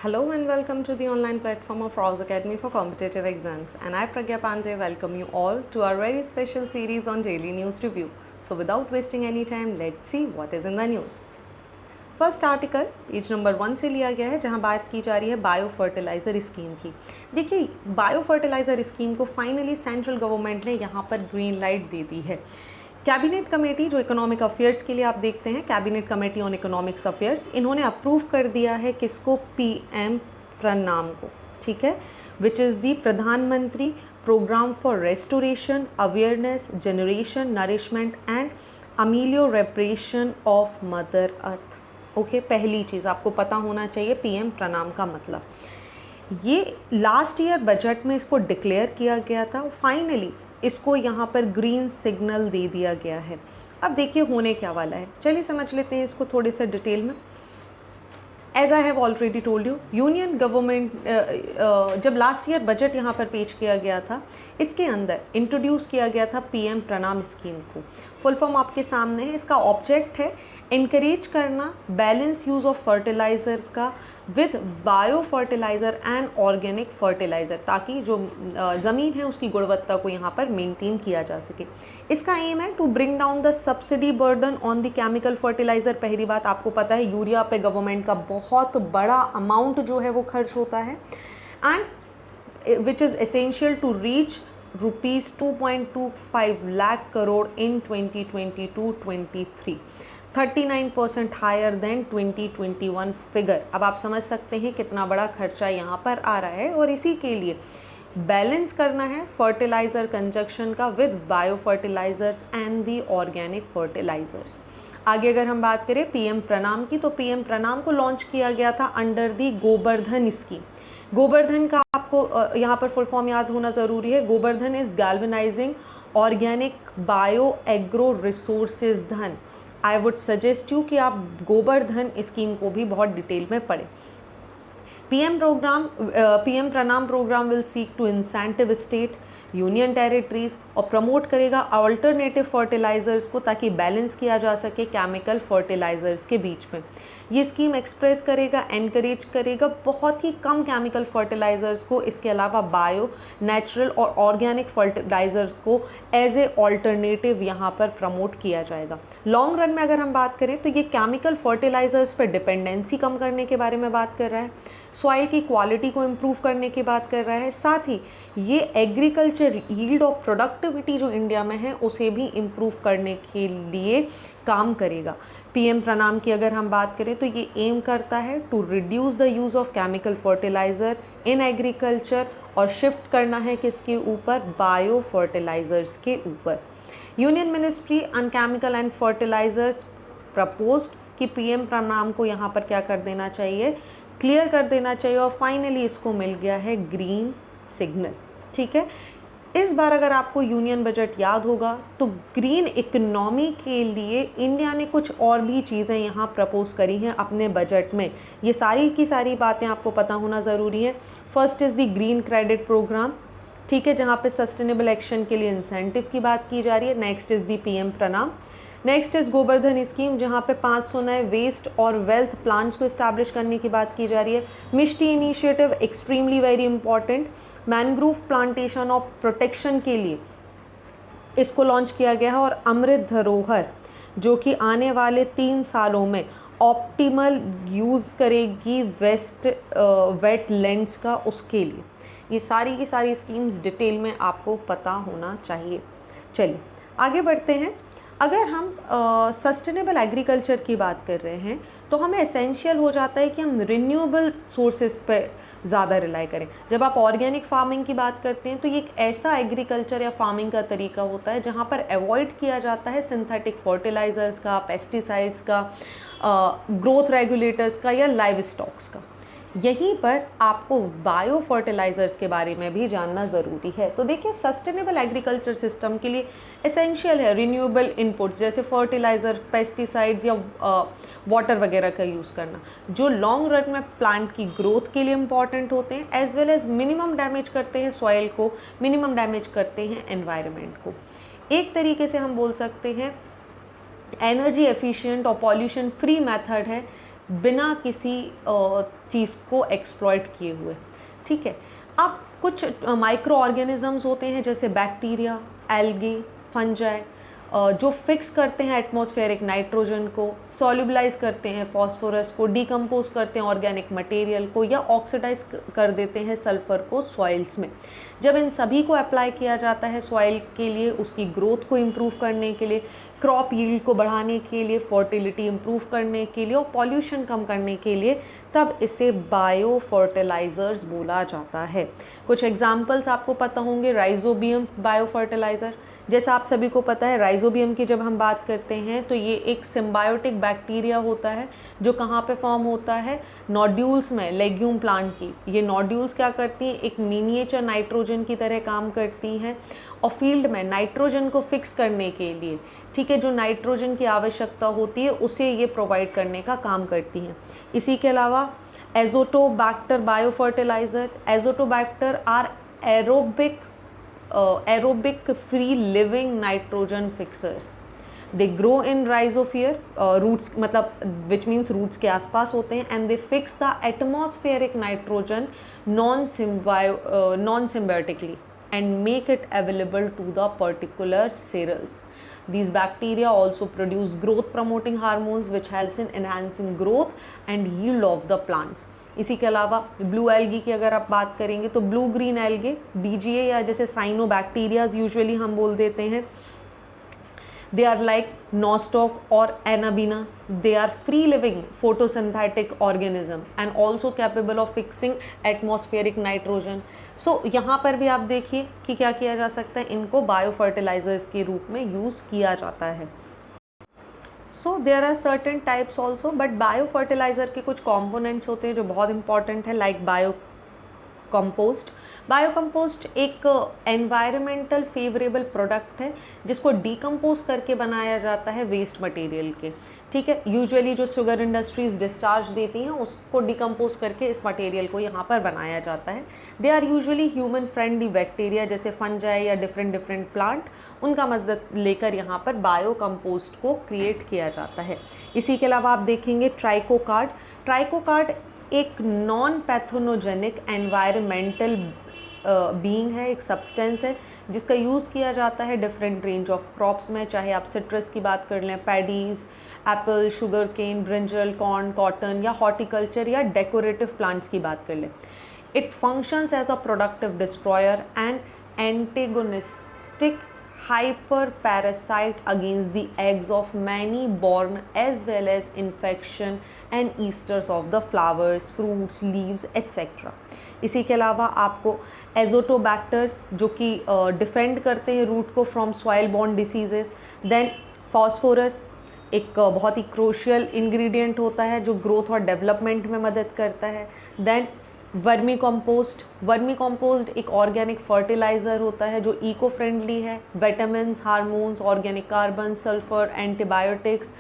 Hello and welcome to the online platform of Rouse Academy for Competitive Exams. And I, Pragya Pandey, welcome you all to our very special series on Daily News Review. So without wasting any time, let's see what is in the news. First article page number 1 से लिया गया है, जहां बात की जा रही है बायो फर्टिलाइज़र स्कीम की। देखिए, बायो फर्टिलाइज़र स्कीम को फाइनली सेंट्रल गवर्नमेंट ने यहां पर ग्रीन लाइट दे दी है। कैबिनेट कमेटी जो इकोनॉमिक अफेयर्स के लिए आप देखते हैं, cabinet committee on economics affairs, इन्होंने अप्रूव कर दिया है किसको? पीएम प्रणाम को, ठीक है, विच इज़ दी प्रधानमंत्री programme for restoration, awareness, generation, nourishment and amelioration of mother earth. Okay, पहली चीज़ आपको पता होना चाहिए पीएम प्रणाम का मतलब। ये लास्ट ईयर बजट में इसको डिक्लेयर किया गया था, फाइनली इसको यहाँ पर ग्रीन सिग्नल दे दिया गया है। अब देखिए होने क्या वाला है, चलिए समझ लेते हैं इसको थोड़े से डिटेल में। As I have already told you, union government जब लास्ट ईयर बजट यहाँ पर पेश किया गया था, इसके अंदर इंट्रोड्यूस किया गया था पीएम प्रणाम स्कीम को। फुल फॉर्म आपके सामने है। इसका ऑब्जेक्ट है इनकरेज करना बैलेंस यूज़ ऑफ फर्टिलाइज़र का with bio fertiliser and organic fertiliser, ताकि जो ज़मीन है उसकी गुणवत्ता को यहाँ पर मेंटेन किया जा सके। इसका एम है to bring down the subsidy burden on the chemical fertiliser. पहली बात आपको पता है, यूरिया पे गवर्नमेंट का बहुत बड़ा अमाउंट जो है वो खर्च होता है, and which is essential to reach rupees 2.25 lakh crore in 2022-23, 39% higher than 2021 figure. अब आप समझ सकते हैं कितना बड़ा खर्चा यहाँ पर आ रहा है, और इसी के लिए बैलेंस करना है फर्टिलाइज़र कंजक्शन का with bio fertilisers and the organic fertilisers. आगे अगर हम बात करें पीएम प्रणाम की, तो पीएम प्रणाम को लॉन्च किया गया था under the Gobardhan scheme. Gobardhan का आपको यहाँ पर फुल फॉर्म याद होना ज़रूरी है। Gobardhan is galvanizing organic bio agro resources धन। आई वुड सजेस्ट यू कि आप गोबर्धन स्कीम को भी बहुत डिटेल में पढ़ें। PM Pranam programme will seek to incentive state, union territories और प्रमोट करेगा अल्टरनेटिव फर्टिलाइज़र्स को, ताकि बैलेंस किया जा सके केमिकल फर्टिलाइज़र्स के बीच में। ये स्कीम एक्सप्रेस करेगा, एनकरेज करेगा बहुत ही कम केमिकल फर्टिलाइज़र्स को, इसके अलावा बायो, नेचुरल और ऑर्गेनिक फर्टिलाइज़र्स को एज ए ऑल्टरनेटिव यहाँ पर प्रमोट किया जाएगा। लॉन्ग रन में अगर हम बात करें तो ये केमिकल फर्टिलाइज़र्स पर डिपेंडेंसी कम करने के बारे में बात कर रहा है, सॉइल की क्वालिटी को इम्प्रूव करने की बात कर रहा है, साथ ही ये एग्रीकल्चर यील्ड और प्रोडक्टिविटी जो इंडिया में है उसे भी इम्प्रूव करने के लिए काम करेगा। पीएम प्रणाम की अगर हम बात करें तो ये एम करता है to reduce the use of chemical fertiliser in agriculture, और शिफ्ट करना है किसके ऊपर? बायो फर्टिलाइज़र्स के ऊपर। Union ministry on chemical and fertilisers proposed कि पीएम प्रणाम को यहाँ पर क्या कर देना चाहिए? क्लियर कर देना चाहिए, और फाइनली इसको मिल गया है ग्रीन सिग्नल, ठीक है। इस बार अगर आपको यूनियन बजट याद होगा तो ग्रीन इकोनॉमी के लिए इंडिया ने कुछ और भी चीज़ें यहाँ प्रपोज करी हैं अपने बजट में। ये सारी की सारी बातें आपको पता होना ज़रूरी है। First is the green credit programme, ठीक है, जहाँ पे सस्टेनेबल एक्शन के लिए इंसेंटिव की बात की जा रही है। नेक्स्ट इज़ द पीएम प्रणाम। नेक्स्ट इज़ गोबर्धन स्कीम, जहाँ पे 500 नए वेस्ट और वेल्थ प्लांट्स को इस्टेब्लिश करने की बात की जा रही है। MISHTI initiative extremely very important, mangrove plantation और प्रोटेक्शन के लिए इसको लॉन्च किया गया है। और अमृत धरोहर जो कि आने वाले 3 सालों में ऑप्टिमल यूज़ करेगी वेटलैंड्स का, उसके लिए। ये सारी की सारी स्कीम्स डिटेल में आपको पता होना चाहिए। चलिए आगे बढ़ते हैं। अगर हम सस्टेनेबल एग्रीकल्चर की बात कर रहे हैं तो हमें एसेंशियल हो जाता है कि हम रिन्यूएबल सोर्सेज पे ज़्यादा रिलाई करें। जब आप ऑर्गेनिक फार्मिंग की बात करते हैं तो ये एक ऐसा एग्रीकल्चर या फार्मिंग का तरीका होता है जहाँ पर अवॉइड किया जाता है सिंथेटिक फर्टिलाइज़र्स का, पेस्टिसाइड्स का, ग्रोथ रेगुलेटर्स का या लाइव स्टॉक्स का। यहीं पर आपको बायो फर्टिलाइज़र्स के बारे में भी जानना ज़रूरी है। तो देखिए, सस्टेनेबल एग्रीकल्चर सिस्टम के लिए एसेंशियल है रिन्यूएबल इनपुट्स जैसे फर्टिलाइज़र, पेस्टिसाइड्स या वाटर वगैरह का यूज़ करना, जो लॉन्ग रन में प्लांट की ग्रोथ के लिए इम्पॉर्टेंट होते हैं, as well as minimum damage करते हैं सॉइल को, मिनिमम डैमेज करते हैं एनवायरनमेंट को। एक तरीके से हम बोल सकते हैं एनर्जी एफिशिएंट और पॉल्यूशन फ्री मेथड है बिना किसी चीज़ को एक्सप्लॉइट किए हुए, ठीक है। अब कुछ माइक्रो ऑर्गेनिजम्स होते हैं जैसे बैक्टीरिया, एल्गी, फंजाई, जो फिक्स करते हैं एटमॉस्फेरिक नाइट्रोजन को, सॉल्युबलाइज करते हैं फॉस्फोरस को, डिकम्पोज करते हैं ऑर्गेनिक मटेरियल को, या ऑक्सीडाइज कर देते हैं सल्फर को सॉइल्स में। जब इन सभी को अप्लाई किया जाता है सॉइल के लिए, उसकी ग्रोथ को इम्प्रूव करने के लिए, क्रॉप यील्ड को बढ़ाने के लिए, फर्टिलिटी इम्प्रूव करने के लिए और पॉल्यूशन कम करने के लिए, तब इसे बायो फर्टिलाइजर्स बोला जाता है। कुछ एग्जाम्पल्स आपको पता होंगे, राइजोबियम बायो फर्टिलाइज़र। जैसा आप सभी को पता है, राइजोबियम की जब हम बात करते हैं तो ये एक सिम्बायोटिक बैक्टीरिया होता है जो कहाँ पे फॉर्म होता है, नोड्यूल्स में, लेग्यूम प्लांट की। ये नोड्यूल्स क्या करती हैं, एक मिनिएचर नाइट्रोजन की तरह काम करती हैं और फील्ड में नाइट्रोजन को फिक्स करने के लिए, ठीक है, जो नाइट्रोजन की आवश्यकता होती है उसे ये प्रोवाइड करने का काम करती हैं। इसी के अलावा azotobacter bio fertiliser. Azotobacter are aerobic free living nitrogen fixers. They grow in rhizosphere, roots मतलब which means roots के आसपास होते हैं, and they fix the atmospheric nitrogen non-symbiotically and make it available to the particular cereals. These bacteria also produce growth promoting hormones which helps in enhancing growth and yield of the plants. इसी के अलावा blue algae की अगर आप बात करेंगे तो blue green algae, VGA या जैसे साइनोबैक्टीरियाज यूजुअली हम बोल देते हैं, दे आर लाइक नॉस्टॉक और anabaena. They are free living photosynthetic organism and also capable of fixing atmospheric nitrogen. So यहाँ पर भी आप देखिए कि क्या किया जा सकता है, इनको बायो फर्टिलाइजर्स के रूप में यूज़ किया जाता है। So there are certain types also, but bio fertiliser के कुछ कॉम्पोनेंट्स होते हैं जो बहुत इंपॉर्टेंट है, like bio compost. Bio compost एक एनवायरमेंटल फेवरेबल प्रोडक्ट है जिसको डिकम्पोज करके बनाया जाता है वेस्ट मटेरियल के, ठीक है। यूजुअली जो शुगर इंडस्ट्रीज डिस्चार्ज देती हैं उसको डिकम्पोज करके इस मटेरियल को यहाँ पर बनाया जाता है। They are usually human friendly bacteria जैसे फंजाई या डिफरेंट प्लांट, उनका मदद लेकर यहाँ पर बायो कंपोस्ट को क्रिएट किया जाता है। इसी के अलावा आप देखेंगे ट्राइकोकार्ड। ट्राइकोकार्ड एक नॉन पैथोनोजेनिक एनवायरमेंटल बीइंग है, एक सब्सटेंस है जिसका यूज़ किया जाता है डिफरेंट रेंज ऑफ क्रॉप्स में, चाहे आप सिट्रस की बात कर लें, paddies, apple, sugar cane, brinjal, corn, cotton, या हॉर्टिकल्चर या डेकोरेटिव प्लांट्स की बात कर लें। It functions as a productive destroyer and antagonistic hyper parasite against the eggs of many born as well as infection and easters of the flowers, fruits, leaves etc. इसी के अलावा आपको एजोटोबैक्टर्स जो कि डिफेंड करते हैं रूट को from soil borne diseases. Then phosphorus एक बहुत ही क्रूशियल इंग्रेडिएंट होता है जो ग्रोथ और डेवलपमेंट में मदद करता है। Then vermi compost. Vermi compost एक ऑर्गेनिक फर्टिलाइज़र होता है जो इको फ्रेंडली है। Vitamins, hormones, organic carbon, sulphur, antibiotics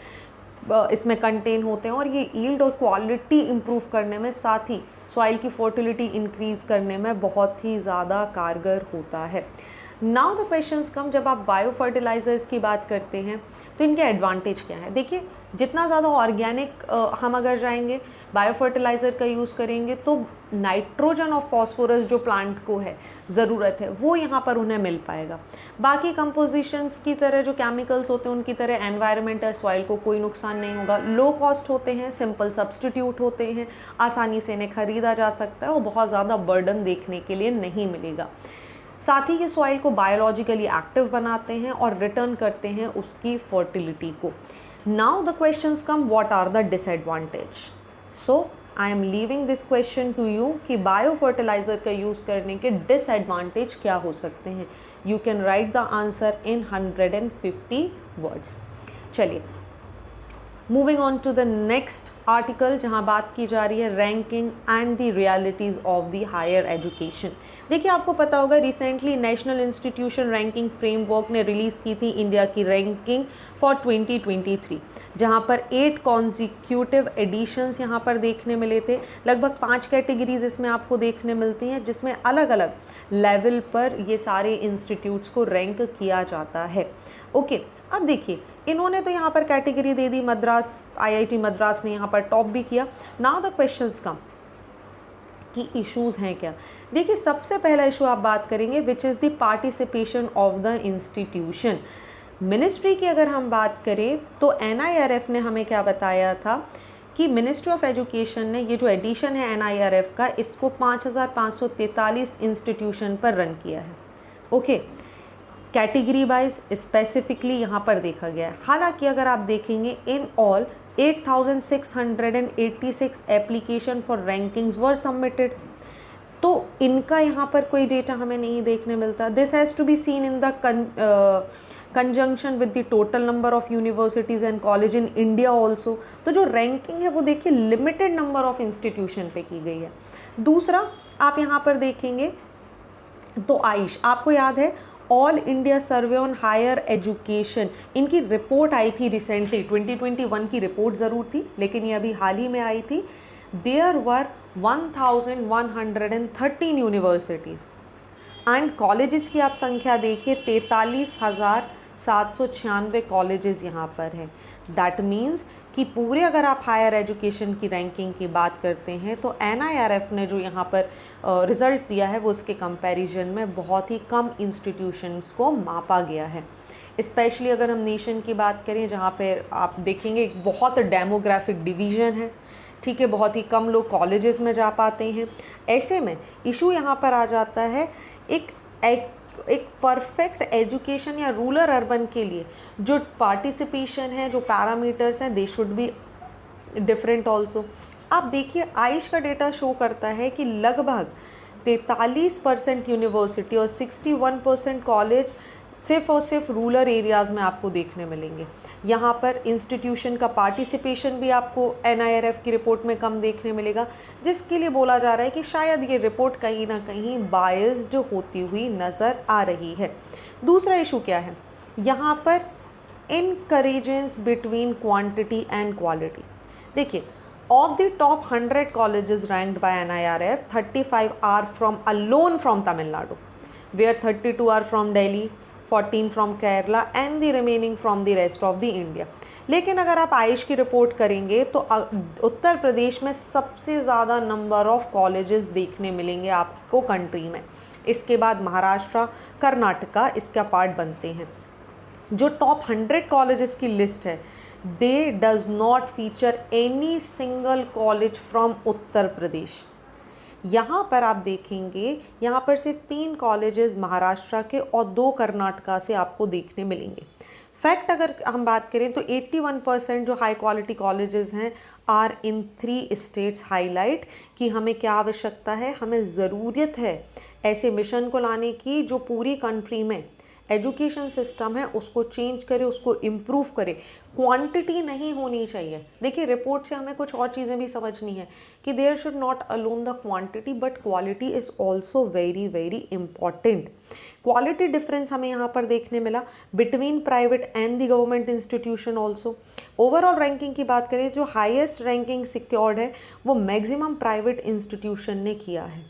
इसमें कंटेन होते हैं और ये यील्ड और क्वालिटी इम्प्रूव करने में, साथ ही सॉइल की फर्टिलिटी इंक्रीज़ करने में बहुत ही ज़्यादा कारगर होता है। नाउ द क्वेश्चंस कम, जब आप बायो फर्टिलाइज़र्स की बात करते हैं तो इनके एडवांटेज क्या है। देखिए, जितना ज़्यादा ऑर्गेनिक हम अगर जाएंगे, बायो फर्टिलाइज़र का यूज़ करेंगे, तो नाइट्रोजन और फॉस्फोरस जो प्लांट को है ज़रूरत है वो यहाँ पर उन्हें मिल पाएगा। बाकी कंपोजिशंस की तरह जो केमिकल्स होते हैं उनकी तरह एनवायरनमेंट या सॉइल को कोई नुकसान नहीं होगा। लो कॉस्ट होते हैं, सिंपल सब्सटीट्यूट होते हैं, आसानी से इन्हें ख़रीदा जा सकता है और बहुत ज़्यादा बर्डन देखने के लिए नहीं मिलेगा। साथ ही ये सॉइल को बायोलॉजिकली एक्टिव बनाते हैं और रिटर्न करते हैं उसकी फर्टिलिटी को। Now the questions come, what are the disadvantage. So I am leaving this question to you कि बायो फर्टिलाइज़र का यूज़ करने के डिसएडवांटेज क्या हो सकते हैं। You can write the answer in 150 words. चलिए, moving on to the next article जहाँ बात की जा रही है ranking and the realities of the higher education. देखिए, आपको पता होगा recently national institution ranking framework ने रिलीज़ की थी इंडिया की रैंकिंग फॉर 2023, जहाँ पर 8 कॉन्जिक्यूटिव एडिशंस यहाँ पर देखने मिले थे। लगभग 5 कैटेगरीज इसमें आपको देखने मिलती हैं जिसमें अलग अलग लेवल पर ये सारे इंस्टीट्यूट्स को रैंक किया जाता है। ओके, अब देखिए इन्होंने तो यहाँ पर कैटेगरी दे दी, मद्रास आईआईटी मद्रास ने यहाँ पर टॉप भी किया। नाउ द क्वेश्चंस कम कि इश्यूज़ हैं क्या। देखिए सबसे पहला इशू आप बात करेंगे which is the participation of the institution. Ministry की अगर हम बात करें तो एनआईआरएफ ने हमें क्या बताया था कि मिनिस्ट्री ऑफ एजुकेशन ने ये जो एडिशन है एनआईआरएफ का, इसको 5543 इंस्टीट्यूशन पर रन किया है। ओके, कैटेगरी वाइज स्पेसिफिकली यहाँ पर देखा गया है। हालांकि अगर आप देखेंगे in all 8686 application for rankings were submitted, तो इनका यहाँ पर कोई डेटा हमें नहीं देखने मिलता। This has to be seen in the conjunction with the total number of universities and college in India also. तो जो रैंकिंग है वो देखिए लिमिटेड नंबर ऑफ इंस्टीट्यूशन पे की गई है। दूसरा आप यहाँ पर देखेंगे तो आयुष, आपको याद है all India survey on higher education, इनकी रिपोर्ट आई थी रिसेंटली, 2021 की रिपोर्ट ज़रूर थी लेकिन ये अभी हाल ही में आई थी। There were 1113 universities and colleges की आप संख्या देखिए 43,796 कॉलेजेस यहाँ पर हैं। दैट मीन्स कि पूरे अगर आप हायर एजुकेशन की रैंकिंग की बात करते हैं तो एनआईआरएफ ने जो यहाँ पर रिज़ल्ट दिया है वो उसके कंपैरिजन में बहुत ही कम इंस्टीट्यूशंस को मापा गया है। स्पेशली अगर हम नेशन की बात करें जहाँ पर आप देखेंगे एक बहुत डेमोग्राफिक डिवीज़न है, ठीक है, बहुत ही कम लोग कॉलेजेस में जा पाते हैं। ऐसे में इशू यहाँ पर आ जाता है एक परफेक्ट एजुकेशन या रूरल अर्बन के लिए जो पार्टिसिपेशन है, जो पैरामीटर्स हैं, they should be different also. आप देखिए आयुष का डेटा शो करता है कि लगभग 43% यूनिवर्सिटी और 61% कॉलेज सिर्फ और सिर्फ रूरल एरियाज़ में आपको देखने मिलेंगे। यहाँ पर इंस्टीट्यूशन का पार्टिसिपेशन भी आपको एनआईआरएफ की रिपोर्ट में कम देखने मिलेगा, जिसके लिए बोला जा रहा है कि शायद ये रिपोर्ट कहीं ना कहीं बायस्ड होती हुई नज़र आ रही है। दूसरा इशू क्या है यहाँ पर, इनकरेजेंस बिटवीन क्वांटिटी एंड क्वालिटी। देखिए of the top 100 colleges ranked by NIRF, 35 are alone from Tamil Nadu, where 32 are from Delhi, 14 from Kerala and the remaining from the rest of the India। लेकिन अगर आप आयुष की report करेंगे तो उत्तर प्रदेश में सबसे ज़्यादा नंबर ऑफ कॉलेजेस देखने मिलेंगे आपको कंट्री में। इसके बाद महाराष्ट्र, कर्नाटका इसका पार्ट बनते हैं। जो टॉप 100 कॉलेजेस की लिस्ट है, they does not feature any single college from Uttar Pradesh. यहाँ पर आप देखेंगे यहाँ पर सिर्फ 3 कॉलेजेस महाराष्ट्र के और 2 कर्नाटका से आपको देखने मिलेंगे। फैक्ट अगर हम बात करें तो 81% जो हाई क्वालिटी कॉलेजेस हैं आर इन 3 स्टेट्स। हाईलाइट कि हमें क्या आवश्यकता है, हमें ज़रूरत है ऐसे मिशन को लाने की जो पूरी कंट्री में एजुकेशन सिस्टम है उसको चेंज करे, उसको इम्प्रूव करे। क्वांटिटी नहीं होनी चाहिए। देखिए रिपोर्ट से हमें कुछ और चीज़ें भी समझनी है कि there should not alone the quantity but quality is also very very important. Quality difference हमें यहाँ पर देखने मिला between private and the government institution also. Overall ranking की बात करें, जो हाईएस्ट रैंकिंग सिक्योर्ड है वो मैक्सिमम प्राइवेट इंस्टीट्यूशन ने किया है,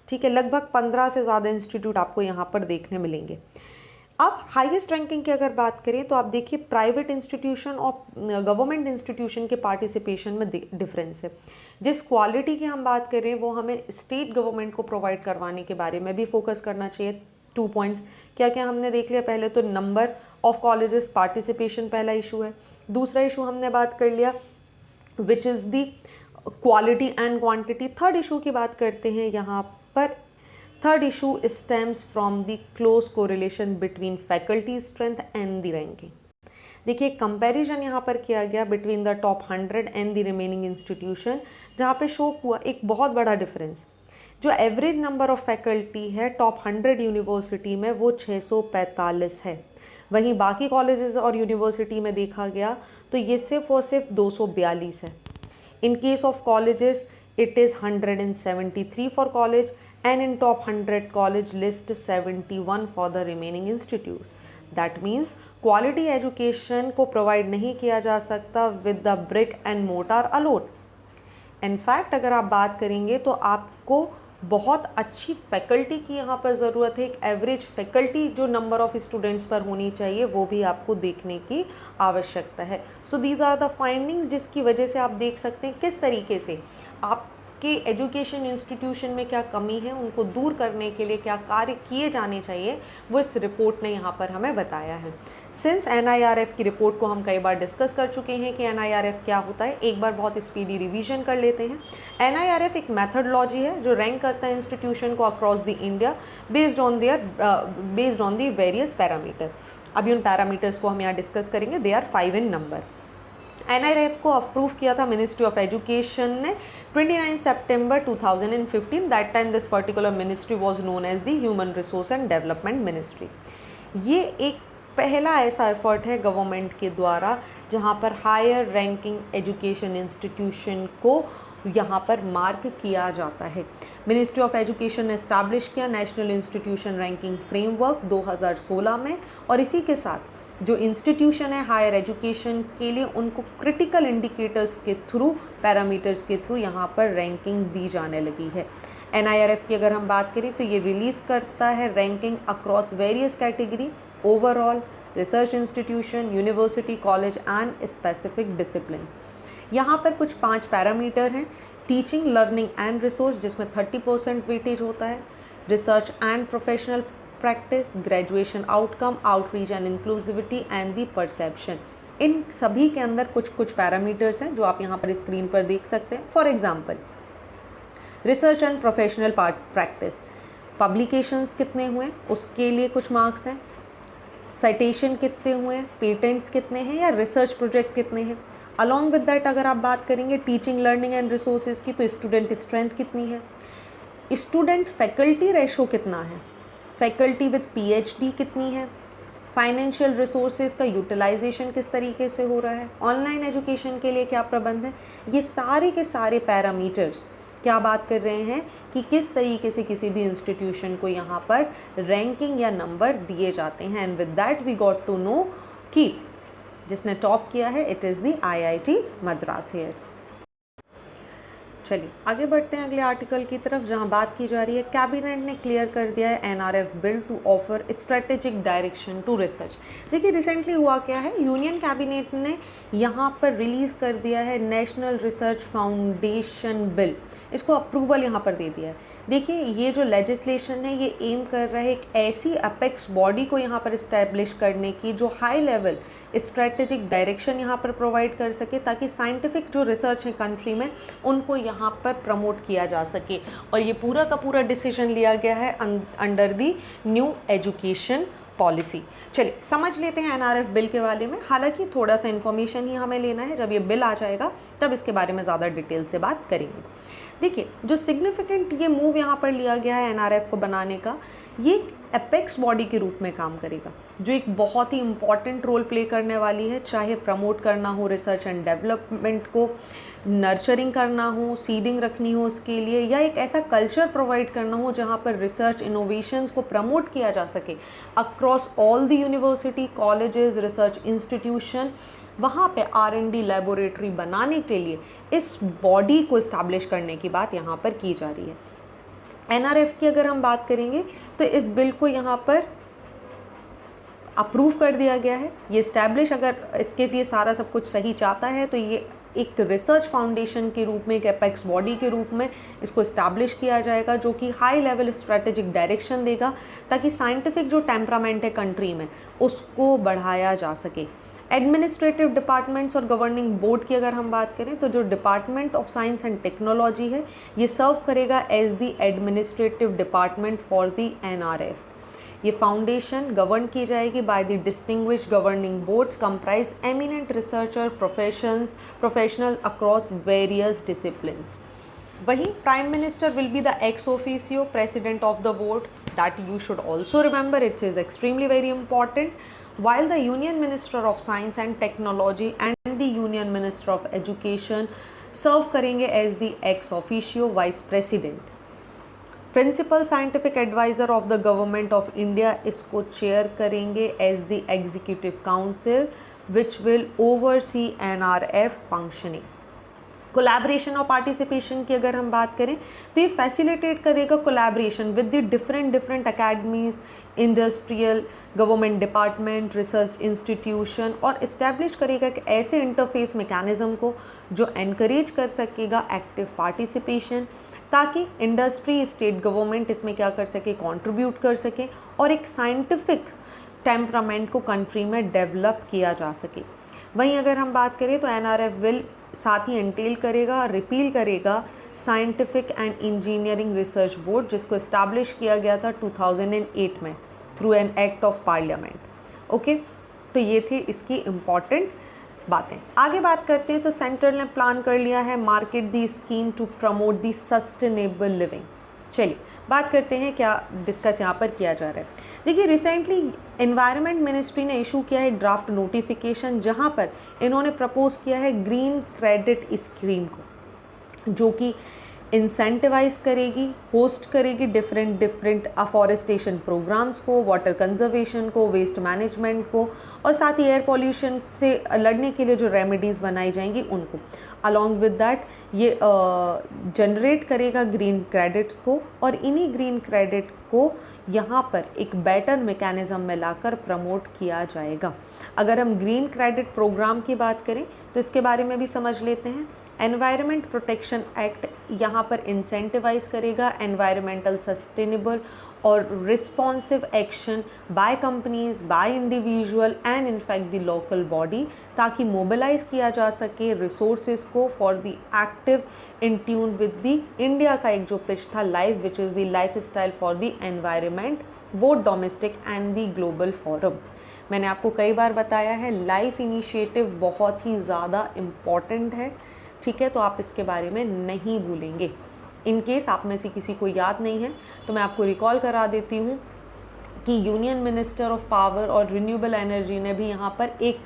ठीक है। लगभग 15 से ज़्यादा इंस्टीट्यूट आपको यहाँ पर देखने मिलेंगे। अब हाईएस्ट रैंकिंग की अगर बात करें तो आप देखिए प्राइवेट इंस्टीट्यूशन और गवर्नमेंट इंस्टीट्यूशन के पार्टिसिपेशन में डिफरेंस है। जिस क्वालिटी की हम बात करें वो हमें स्टेट गवर्नमेंट को प्रोवाइड करवाने के बारे में भी फोकस करना चाहिए। 2 पॉइंट्स क्या क्या हमने देख लिया, पहले तो नंबर ऑफ कॉलेजेस, पार्टिसिपेशन पहला इशू है। दूसरा इशू हमने बात कर लिया विच is the quality and quantity. Third issue की बात करते हैं यहाँ पर। Third issue stems from the close correlation between faculty strength and the ranking। देखिए कंपैरिजन यहाँ पर किया गया between the top 100 and the remaining institution, जहाँ पे शो हुआ एक बहुत बड़ा डिफरेंस। जो एवरेज नंबर ऑफ फैकल्टी है टॉप 100 यूनिवर्सिटी में वो 645 है, वहीं बाकी कॉलेजेस और यूनिवर्सिटी में देखा गया तो ये सिर्फ और सिर्फ 242 है। In case of colleges it is 173 for college and in top 100 college list 71 for the remaining institutes। That means quality education को provide नहीं किया जा सकता with the brick and mortar alone। In fact अगर आप बात करेंगे तो आपको बहुत अच्छी फैकल्टी की यहाँ पर ज़रूरत है। एक एवरेज फैकल्टी जो नंबर ऑफ़ स्टूडेंट्स पर होनी चाहिए वो भी आपको देखने की आवश्यकता है। So these are the findings जिसकी वजह से आप देख सकते हैं किस तरीके से आपके एजुकेशन इंस्टीट्यूशन में क्या कमी है, उनको दूर करने के लिए क्या कार्य किए जाने चाहिए, वो इस रिपोर्ट ने यहाँ पर हमें बताया है। सिंस NIRF की रिपोर्ट को हम कई बार डिस्कस कर चुके हैं कि NIRF क्या होता है, एक बार बहुत स्पीडी रिवीजन कर लेते हैं। NIRF एक मेथडोलॉजी है जो रैंक करता है इंस्टीट्यूशन को across the India based on the various parameter. अभी उन पैरामीटर्स को हम यहाँ डिस्कस करेंगे, they are 5 in number. NIRF को अप्रूव किया था मिनिस्ट्री ऑफ एजुकेशन ने 29 सितंबर 2015। That time this particular ministry was known as the human resource and development ministry. ये एक पहला ऐसा एफर्ट है गवर्नमेंट के द्वारा जहाँ पर हायर रैंकिंग एजुकेशन इंस्टीट्यूशन को यहाँ पर मार्क किया जाता है। मिनिस्ट्री ऑफ एजुकेशन ने इस्टेब्लिश किया नेशनल इंस्टीट्यूशन रैंकिंग फ्रेमवर्क 2016 में, और इसी के साथ जो इंस्टीट्यूशन है हायर एजुकेशन के लिए उनको क्रिटिकल इंडिकेटर्स के थ्रू, पैरामीटर्स के थ्रू यहाँ पर रैंकिंग दी जाने लगी है। NIRF की अगर हम बात करें तो ये रिलीज़ करता है ranking across various category, overall, research institution, university, college and specific disciplines. यहाँ पर कुछ 5 पैरामीटर हैं। टीचिंग, लर्निंग एंड रिसोर्स जिसमें 30% वेटेज होता है, research and professional practice, graduation outcome, outreach and inclusivity and the perception. इन सभी के अंदर कुछ कुछ पैरामीटर्स हैं जो आप यहाँ पर स्क्रीन पर देख सकते हैं। For example, research and professional practice, publications कितने हुए उसके लिए कुछ मार्क्स हैं, साइटेशन कितने हुए, पेटेंट्स कितने हैं या रिसर्च प्रोजेक्ट कितने हैं। अलॉन्ग विद दैट अगर आप बात करेंगे टीचिंग, लर्निंग एंड रिसोर्सेज की, तो स्टूडेंट स्ट्रेंथ कितनी है, स्टूडेंट फैकल्टी रेशो कितना है, फैकल्टी विद PhD कितनी है, फाइनेंशियल रिसोर्सेज का यूटिलाइजेशन किस तरीके से हो रहा है, ऑनलाइन एजुकेशन के लिए क्या प्रबंध है। ये सारे के सारे पैरामीटर्स क्या बात कर रहे हैं कि किस तरीके से किसी भी इंस्टीट्यूशन को यहाँ पर रैंकिंग या नंबर दिए जाते हैं। And with that we got to know कि जिसने टॉप किया है it is the IIT Madras here. चलिए आगे बढ़ते हैं अगले आर्टिकल की तरफ, जहां बात की जा रही है कैबिनेट ने क्लियर कर दिया है NRF bill to offer strategic direction to research. देखिए रिसेंटली हुआ क्या है, यूनियन कैबिनेट ने यहाँ पर रिलीज़ कर दिया है नेशनल रिसर्च फाउंडेशन बिल, इसको अप्रूवल यहाँ पर दे दिया है। देखिए ये जो लेजिस्लेशन है ये एम कर रहा है एक ऐसी अपेक्स बॉडी को यहाँ पर इस्टेब्लिश करने की जो हाई लेवल स्ट्रेटेजिक डायरेक्शन यहाँ पर प्रोवाइड कर सके, ताकि साइंटिफिक जो रिसर्च है कंट्री में उनको यहाँ पर प्रमोट किया जा सके। और ये पूरा का पूरा डिसीजन लिया गया है under the new education policy. चलिए समझ लेते हैं NRF बिल के बारे में। हालांकि थोड़ा सा इन्फॉर्मेशन ही हमें लेना है, जब ये बिल आ जाएगा तब इसके बारे में ज़्यादा डिटेल से बात करेंगे। देखिए जो सिग्निफिकेंट ये मूव यहाँ पर लिया गया है NRF को बनाने का, ये एपेक्स बॉडी के रूप में काम करेगा जो एक बहुत ही इम्पॉर्टेंट रोल प्ले करने वाली है, चाहे प्रमोट करना हो रिसर्च एंड डेवलपमेंट को, नर्चरिंग करना हो, सीडिंग रखनी हो उसके लिए, या एक ऐसा कल्चर प्रोवाइड करना हो जहाँ पर रिसर्च इनोवेशंस को प्रमोट किया जा सके across all the university, colleges, research institution. वहाँ पे R&D लेबोरेटरी बनाने के लिए इस बॉडी को इस्टेब्लिश करने की बात यहाँ पर की जा रही है। NRF की अगर हम बात करेंगे तो इस बिल को यहाँ पर अप्रूव कर दिया गया है। ये इस्टेब्लिश अगर इसके लिए सारा सब कुछ सही चाहता है तो ये एक रिसर्च फाउंडेशन के रूप में, एक एपेक्स बॉडी के रूप में इसको इस्टेब्लिश किया जाएगा जो कि हाई लेवल स्ट्रेटेजिक डायरेक्शन देगा, ताकि साइंटिफिक जो टेम्परामेंट है कंट्री में उसको बढ़ाया जा सके। एडमिनिस्ट्रेटिव डिपार्टमेंट्स और गवर्निंग बोर्ड की अगर हम बात करें तो जो department of science and technology है ये सर्व करेगा as the administrative department for the NRF। ये फाउंडेशन गवर्न की जाएगी by the distinguished governing boards comprise eminent researcher professional across various disciplines. वहीं prime minister will be the ex officio president of the board, that you should also remember, it is extremely very important. While the Union Minister of Science and Technology and the Union Minister of Education serve करेंगे as the ex officio Vice President। Principal Scientific Advisor of the Government of India इसको chair करेंगे as the Executive Council which will oversee NRF functioning। Collaboration और participation की अगर हम बात करें तो ये फैसिलिटेट करेगा collaboration with the different academies, industrial, government department, research institution, और इस्टेब्लिश करेगा एक ऐसे इंटरफेस मैकेनिज़्म को जो एनकरेज कर सकेगा एक्टिव पार्टिसिपेशन, ताकि इंडस्ट्री, स्टेट गवर्नमेंट इसमें क्या कर सके, कंट्रीब्यूट कर सके और एक साइंटिफिक टेम्परामेंट को कंट्री में डेवलप किया जा सके। वहीं अगर हम बात करें तो एनआरएफ विल साथ ही एंटेल करेगा, रिपील करेगा scientific and engineering research board, जिसको इस्टेब्लिश किया गया था 2008 में through an act of parliament. Okay, तो ये थी इसकी इम्पॉर्टेंट बातें। आगे बात करते हैं तो सेंट्रल ने प्लान कर लिया है market the scheme to promote the sustainable living. चलिए बात करते हैं क्या डिस्कस यहाँ पर किया जा रहा है। देखिए रिसेंटली एनवायरनमेंट मिनिस्ट्री ने इशू किया है एक ड्राफ्ट नोटिफिकेशन, जहाँ पर इन्होंने प्रपोज किया है ग्रीन क्रेडिट स्कीम को, जो कि इंसेंटिवाइज करेगी, होस्ट करेगी डिफरेंट अफॉरेस्टेशन प्रोग्राम्स को, वाटर कंजर्वेशन को, वेस्ट मैनेजमेंट को, और साथ ही एयर पॉल्यूशन से लड़ने के लिए जो रेमेडीज़ बनाई जाएंगी उनको। अलॉन्ग विद दैट ये जनरेट करेगा ग्रीन क्रेडिट्स को, और इन्हीं ग्रीन क्रेडिट को यहाँ पर एक बेटर मैकेनिज़्म में लाकर प्रमोट किया जाएगा। अगर हम ग्रीन क्रेडिट प्रोग्राम की बात करें तो इसके बारे में भी समझ लेते हैं। एनवायरनमेंट प्रोटेक्शन एक्ट यहाँ पर इंसेंटिवाइज करेगा एनवायरमेंटल सस्टेनेबल और responsive action by companies, by individual and in fact the local body, ताकि मोबिलाइज किया जा सके रिसोर्सेज को for the active in tune with the India का एक जो पिच था life, which is the life style for the environment, both domestic and the global forum. मैंने आपको कई बार बताया है लाइफ इनिशिएटिव बहुत ही ज़्यादा इम्पॉर्टेंट है, ठीक है, तो आप इसके बारे में नहीं भूलेंगे। इन केस आप में से किसी को याद नहीं है तो मैं आपको रिकॉल करा देती हूँ कि यूनियन मिनिस्टर ऑफ पावर और रिन्यूएबल एनर्जी ने भी यहाँ पर एक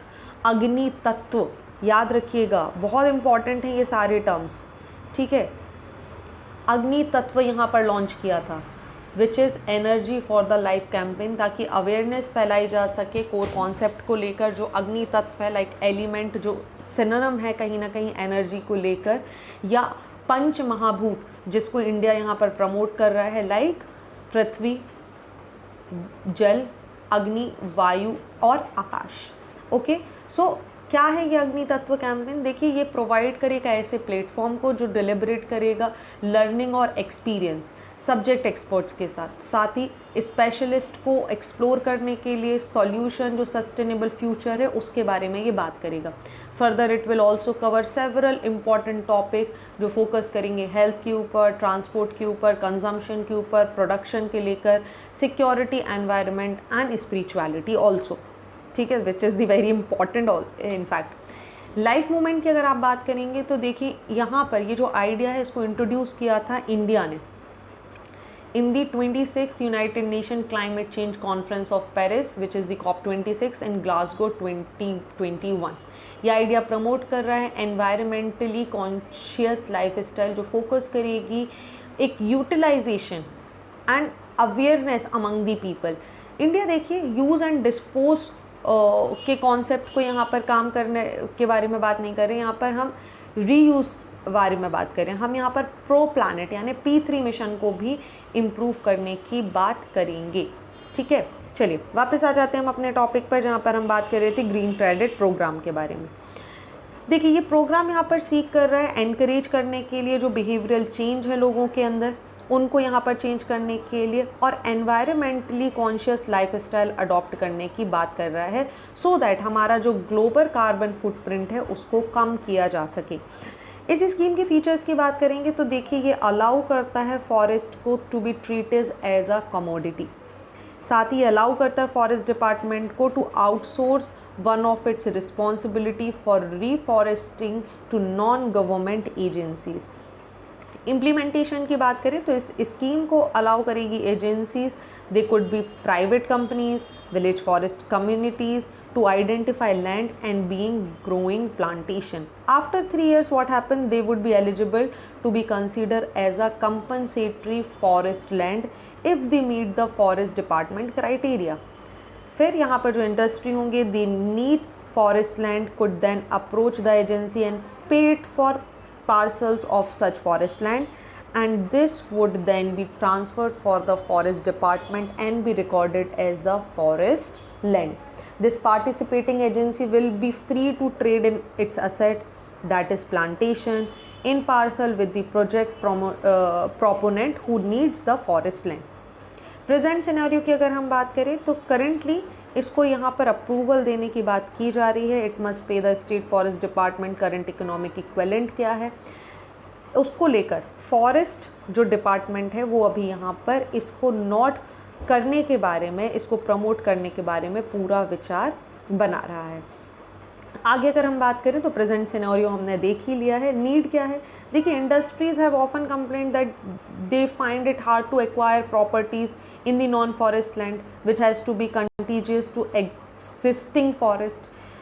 अग्नि तत्व, याद रखिएगा बहुत इंपॉर्टेंट है ये सारे टर्म्स, ठीक है, अग्नि तत्व यहाँ पर लॉन्च किया था, which is energy for the life campaign, ताकि अवेयरनेस फैलाई जा सके कोर कॉन्सेप्ट को लेकर। जो अग्नि तत्व है लाइक एलिमेंट, जो सिनोनिम है कहीं ना कहीं एनर्जी को लेकर, या पंच महाभूत जिसको इंडिया यहाँ पर प्रमोट कर रहा है, लाइक पृथ्वी, जल, अग्नि, वायु और आकाश। ओके, सो क्या है ये अग्नि तत्व कैंपेन? देखिए ये प्रोवाइड करेगा ऐसे प्लेटफॉर्म को जो डिलिबरेट करेगा लर्निंग और एक्सपीरियंस सब्जेक्ट एक्सपर्ट्स के साथ, साथ ही स्पेशलिस्ट को एक्सप्लोर करने के लिए सॉल्यूशन जो सस्टेनेबल फ्यूचर है उसके बारे में ये बात करेगा। Further it will also cover several important topic जो फोकस करेंगे हेल्थ के ऊपर, ट्रांसपोर्ट के ऊपर, कंजम्पशन के ऊपर, प्रोडक्शन के लेकर, security, environment and spirituality also, ठीक है, which is the very important in fact. Life movement की अगर आप बात करेंगे तो देखिए यहाँ पर ये जो आइडिया है इसको इंट्रोड्यूस किया था इंडिया ने in the 26th United Nations Climate Change Conference of Paris, which is the COP26 in Glasgow 2021। यह आइडिया प्रमोट कर रहा है एनवायरमेंटली कॉन्शियस लाइफस्टाइल जो फोकस करेगी एक utilisation and awareness among the people. India देखिए यूज़ एंड डिस्पोज के concept को यहाँ पर काम करने के बारे में बात नहीं कर रहे हैं, यहाँ पर हम रीयूज़ बारे में बात करें, हम यहाँ पर प्रो प्लानेट यानी P3 मिशन को भी इम्प्रूव करने की बात करेंगे, ठीक है। चलिए वापस आ जाते हैं हम अपने टॉपिक पर, जहाँ पर हम बात कर रहे थे ग्रीन क्रेडिट प्रोग्राम के बारे में। देखिए ये प्रोग्राम यहाँ पर सीख कर रहा है एनकरेज करने के लिए जो बिहेवियरल चेंज है लोगों के अंदर, उनको यहाँ पर चेंज करने के लिए, और एनवायरमेंटली कॉन्शियस लाइफस्टाइल अडॉप्ट करने की बात कर रहा है, सो दैट हमारा जो ग्लोबल कार्बन फुटप्रिंट है उसको कम किया जा सके। इस स्कीम के फीचर्स की बात करेंगे तो देखिए ये अलाउ करता है फॉरेस्ट को to be treated as a commodity, साथ ही अलाउ करता है फॉरेस्ट डिपार्टमेंट को to outsource one of its responsibility for reforesting to non government agencies. Implementation की बात करें तो इस स्कीम को अलाउ करेगी agencies, they could be private companies, village forest communities to identify land and being growing plantation. After 3 years what happened, they would be eligible to be considered as a compensatory forest land if they meet the forest department criteria. फिर यहाँ पर जो industry होंगे they need forest land could then approach the agency and pay it for parcels of such forest land, and this would then be transferred for the forest department and be recorded as the forest land. This participating agency will be free to trade in its asset, that is plantation, in parcel with the project proponent who needs the forest land. Present scenario की अगर हम बात करें तो currently इसको यहाँ पर approval देने की बात की जा रही है. It must pay the state forest department current economic equivalent क्या है उसको लेकर फॉरेस्ट जो डिपार्टमेंट है वो अभी यहाँ पर इसको नोट करने के बारे में, इसको प्रमोट करने के बारे में पूरा विचार बना रहा है. आगे अगर हम बात करें तो प्रेजेंट सिनेरियो हमने देख ही लिया है. नीड क्या है? देखिए, industries have often complaint that they find it hard to acquire properties in the non forest land which has to be contiguous to existing forest.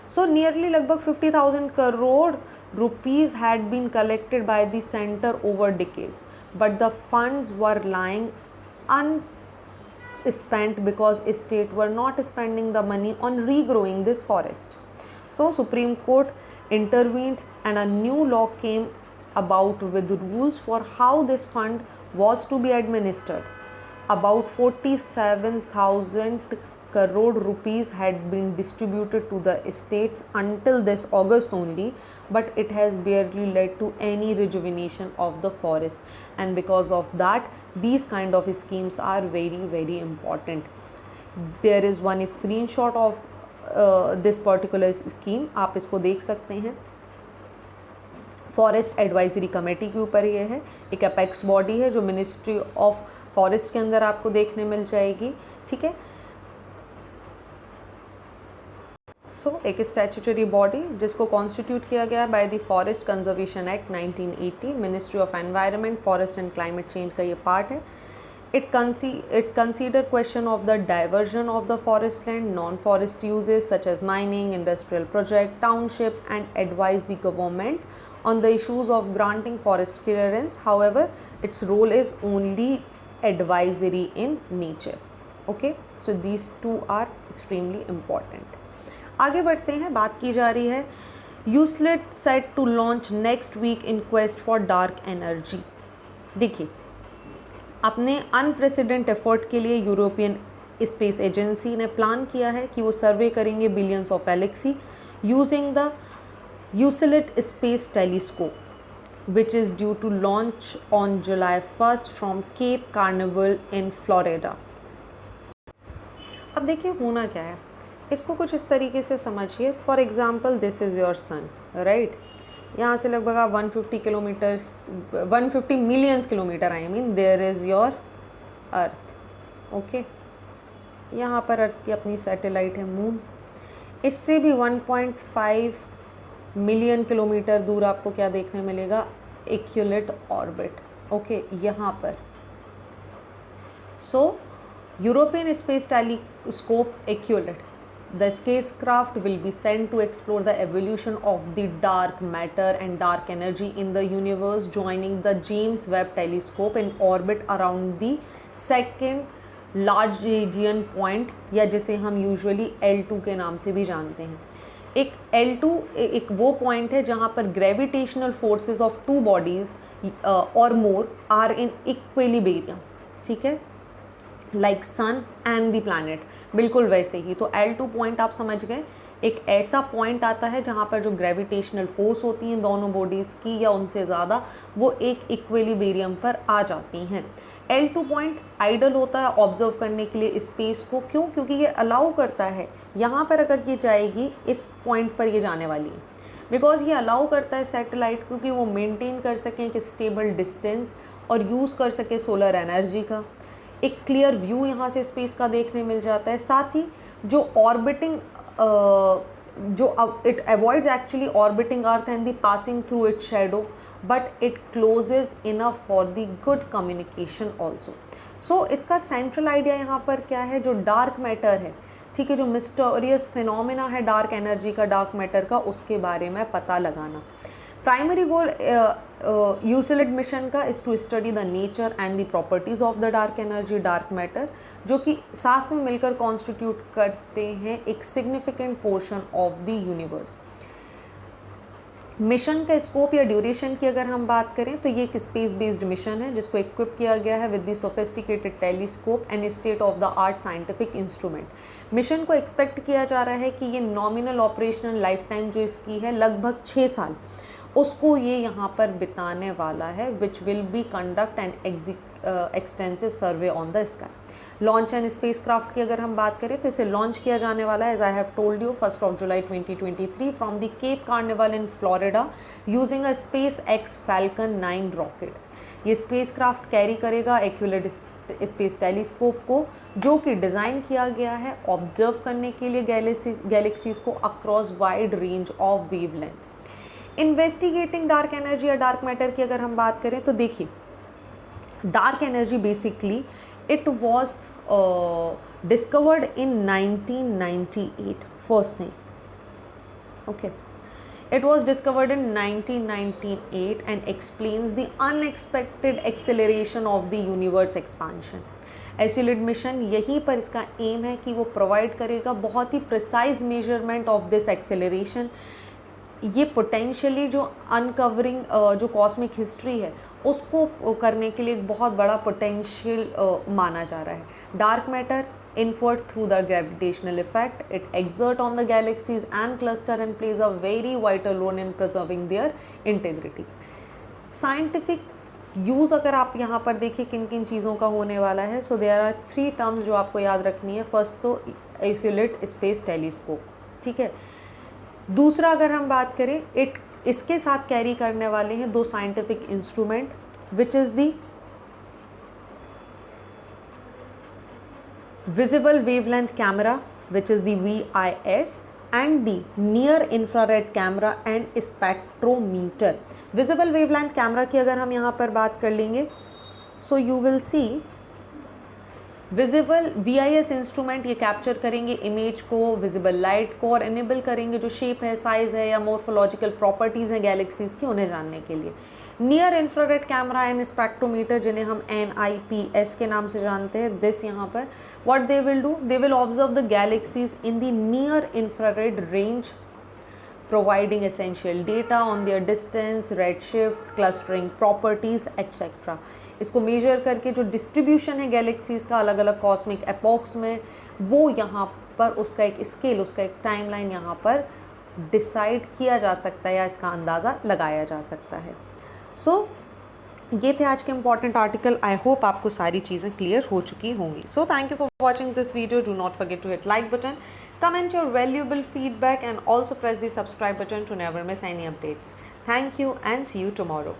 So nearly लगभग 50,000 crore rupees had been collected by the center over decades, but the funds were lying unspent because state were not spending the money on regrowing this forest. So Supreme Court intervened and a new law came about with rules for how this fund was to be administered. About 47,000 crore rupees had been distributed to the states until this August only, but it has barely led to any rejuvenation of the forest, and because of that these kind of schemes are very very important. There is one screenshot of this particular scheme, आप इसको देख सकते हैं. Forest advisory committee के ऊपर ये है, एक अपेक्स बॉडी है जो मिनिस्ट्री ऑफ फॉरेस्ट के अंदर आपको देखने मिल जाएगी. ठीक है, एक स्टैट्यूटरी बॉडी जिसको कॉन्स्टिट्यूट किया गया है by the forest conservation act 1980. Ministry of environment, forest and climate change का ये पार्ट है. It consider question of the diversion of the forest land, non forest uses such as mining, industrial project, township, and advise the government on the issues of granting forest clearance. However, its role is only advisory in nature. Okay, so these two are extremely important. आगे बढ़ते हैं. बात की जा रही है Euclid set to launch next week in quest for dark energy. देखिए, अपने अनप्रेसिडेंट एफर्ट के लिए यूरोपियन स्पेस एजेंसी ने प्लान किया है कि वो सर्वे करेंगे billions of galaxy using the Euclid space telescope which is due to launch on July 1st from Cape Canaveral in Florida. अब देखिए होना क्या है, इसको कुछ इस तरीके से समझिए. For example, this is your sun, right. यहाँ से लगभग आप 150 millions kilometre I mean there is your earth. Okay, यहाँ पर अर्थ की अपनी सैटेलाइट है मून. इससे भी 1.5 मिलियन किलोमीटर दूर आपको क्या देखने मिलेगा? एक्यूलेट ऑर्बिट. ओके, यहाँ पर. So European space telescope Euclid, the spacecraft will be sent to explore the evolution of the dark matter and dark energy in the universe, joining the James Webb Telescope in orbit around the second Lagrangian point, या जिसे हम usually L2 के नाम से भी जानते हैं. एक L2 एक वो पॉइंट है जहाँ पर gravitational forces of two bodies और मोर आर इन इक्विलिब्रियम. ठीक है, like sun and the planet, बिल्कुल वैसे ही. तो L2 पॉइंट आप समझ गए, एक ऐसा पॉइंट आता है जहाँ पर जो ग्रेविटेशनल फोर्स होती हैं दोनों बॉडीज़ की या उनसे ज़्यादा, वो एक इक्विलिब्रियम पर आ जाती हैं. L2 पॉइंट आइडल होता है ऑब्जर्व करने के लिए स्पेस को. क्यों? क्योंकि ये अलाउ करता है, यहाँ पर अगर ये जाएगी इस पॉइंट पर ये जाने वाली है, बिकॉज ये अलाउ करता है सैटेलाइट क्योंकि वो मेंटेन कर सकें एक स्टेबल डिस्टेंस और यूज़ कर सके सोलर एनर्जी का. एक क्लियर व्यू यहाँ से स्पेस का देखने मिल जाता है. साथ ही जो ऑर्बिटिंग जो it avoids actually orbiting earth and the passing through it shadow, but it closes enough for the good communication also. So इसका सेंट्रल आइडिया यहाँ पर क्या है? जो डार्क मैटर है, ठीक है, जो मिस्टीरियस फिनोमेना है डार्क एनर्जी का, डार्क मैटर का, उसके बारे में पता लगाना. प्राइमरी गोल यूसलेट मिशन का is to study the nature and the properties of the dark energy, dark matter, जो कि साथ में मिलकर कॉन्स्टिट्यूट करते हैं एक significant portion of the universe. Mission का स्कोप या ड्यूरेशन की अगर हम बात करें तो ये एक स्पेस बेस्ड मिशन है जिसको इक्विप किया गया है with the sophisticated telescope and state of the art scientific instrument. Mission को एक्सपेक्ट किया जा रहा है कि ये नॉमिनल ऑपरेशनल लाइफ टाइम जो इसकी है लगभग 6 साल, उसको ये यहाँ पर बिताने वाला है, which will be conduct and extensive survey on the sky. Launch and space craft की अगर हम बात करें तो इसे लॉन्च किया जाने वाला है, as I have told you, 1 July 2023 from the Cape Carnival in Florida using a SpaceX Falcon 9 rocket. ये स्पेस क्राफ्ट कैरी करेगा एक्यूलेट स्पेस टेलीस्कोप को, जो कि डिज़ाइन किया गया है ऑब्जर्व करने के लिए गैलेक्सीज को across wide range of wavelength. Investigating dark energy या डार्क मैटर की अगर हम बात करें तो देखिए, dark energy basically it was discovered in 1998, first thing, okay, it was discovered in 1998 and explains the unexpected acceleration of the universe expansion। Euclid mission यहीं पर इसका एम है कि वो प्रोवाइड करेगा बहुत ही precise measurement of this acceleration. ये पोटेंशियली जो अनकवरिंग जो कॉस्मिक हिस्ट्री है उसको करने के लिए एक बहुत बड़ा पोटेंशियल माना जा रहा है। Dark matter inferred through the gravitational effect, it exert on the galaxies and cluster and plays a very vital role in preserving their integrity। Scientific use अगर आप यहाँ पर देखिए किन किन चीज़ों का होने वाला है, सो देयर आर 3 टर्म्स जो आपको याद रखनी है। फर्स्ट तो एसिलेट स्पेस टेलीस्कोप, ठीक है। दूसरा अगर हम बात करें, इसके साथ कैरी करने वाले हैं 2 scientific instrument, which is the visible wavelength camera, which is the VIS, and the near infrared camera and spectrometer। visible wavelength camera की अगर हम यहाँ पर बात कर लेंगे, so you will see visible VIS instrument ये कैप्चर करेंगे इमेज को, विजिबल लाइट को, और इनेबल करेंगे जो शेप है, साइज़ है या मोर्फोलॉजिकल प्रॉपर्टीज़ हैं गैलेक्सीज़ की, उन्हें जानने के लिए। Near infrared camera and spectrometer, जिन्हें हम NIPS के नाम से जानते हैं, दिस यहाँ पर what they will do, they will observe the galaxies in the near infrared range, providing essential data on their distance, redshift, clustering properties etc। इसको मेजर करके जो डिस्ट्रीब्यूशन है गैलेक्सीज का अलग अलग कॉस्मिक एपॉक्स में, वो यहाँ पर उसका एक स्केल, उसका एक टाइमलाइन यहाँ पर डिसाइड किया जा सकता है या इसका अंदाज़ा लगाया जा सकता है। सो ये थे आज के इंपॉर्टेंट आर्टिकल। आई होप आपको सारी चीज़ें क्लियर हो चुकी होंगी। So thank you for watching this video. Do not forget to hit like button, comment your valuable feedback and also press the subscribe button to never miss any updates। Thank you and see you tomorrow।